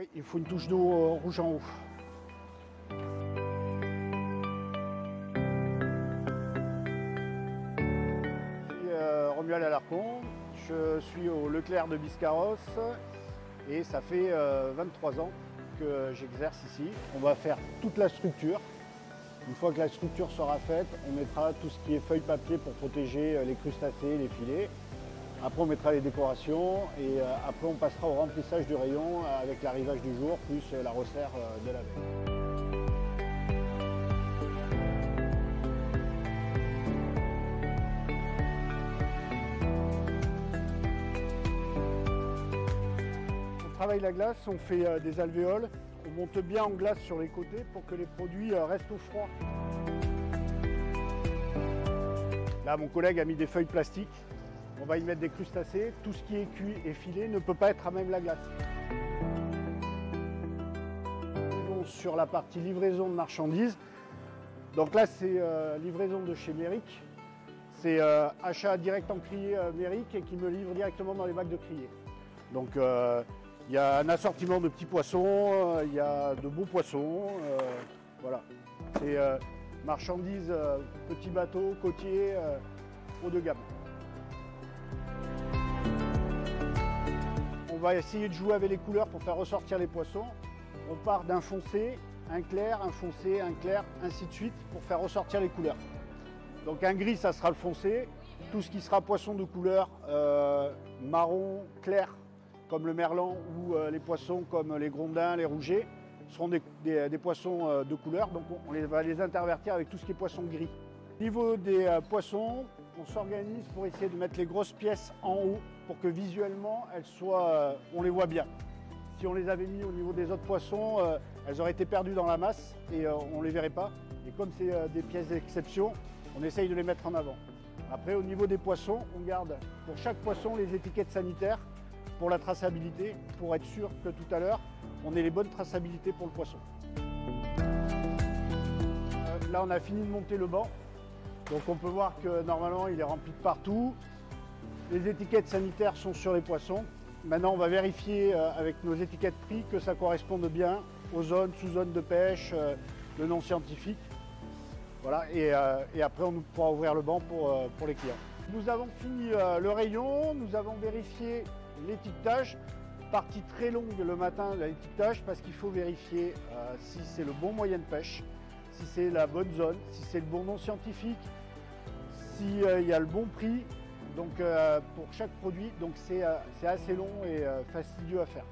Oui, il faut une touche d'eau rouge en haut. Je suis Romuald Alarcon, je suis au Leclerc de Biscarrosse et ça fait 23 ans que j'exerce ici. On va faire toute la structure. Une fois que la structure sera faite, on mettra tout ce qui est feuilles papier pour protéger les crustacés, les filets. Après on mettra les décorations et après on passera au remplissage du rayon avec l'arrivage du jour plus la resserre de la veille. On travaille la glace, on fait des alvéoles, on monte bien en glace sur les côtés pour que les produits restent au froid. Là mon collègue a mis des feuilles plastiques. On va y mettre des crustacés. Tout ce qui est cuit et filé ne peut pas être à même la glace. Bon, sur la partie livraison de marchandises, donc là c'est livraison de chez Méric. C'est achat direct en criée Méric et qui me livre directement dans les bacs de criée. Donc il y a un assortiment de petits poissons, il y a de beaux poissons. Voilà. C'est marchandises, petits bateaux, côtiers, haut de gamme. On va essayer de jouer avec les couleurs pour faire ressortir les poissons. On part d'un foncé, un clair, un foncé, un clair, ainsi de suite pour faire ressortir les couleurs. Donc un gris, ça sera le foncé. Tout ce qui sera poisson de couleur marron, clair, comme le merlan ou les poissons comme les grondins, les rougets, seront des poissons de couleur. Donc on va les intervertir avec tout ce qui est poisson gris. Au niveau des poissons, on s'organise pour essayer de mettre les grosses pièces en haut pour que visuellement on les voit bien. Si on les avait mis au niveau des autres poissons, elles auraient été perdues dans la masse et on ne les verrait pas. Et comme c'est des pièces d'exception, on essaye de les mettre en avant. Après, au niveau des poissons, on garde pour chaque poisson les étiquettes sanitaires pour la traçabilité, pour être sûr que tout à l'heure, on ait les bonnes traçabilités pour le poisson. Là, on a fini de monter le banc. Donc on peut voir que normalement il est rempli de partout. Les étiquettes sanitaires sont sur les poissons. Maintenant on va vérifier avec nos étiquettes prix que ça corresponde bien aux zones, sous-zones de pêche, le nom scientifique. Voilà, et après on pourra ouvrir le banc pour les clients. Nous avons fini le rayon, nous avons vérifié l'étiquetage. Partie très longue le matin de l'étiquetage parce qu'il faut vérifier si c'est le bon moyen de pêche, si c'est la bonne zone, si c'est le bon nom scientifique, s'il y a le bon prix, donc pour chaque produit, donc c'est assez long et fastidieux à faire.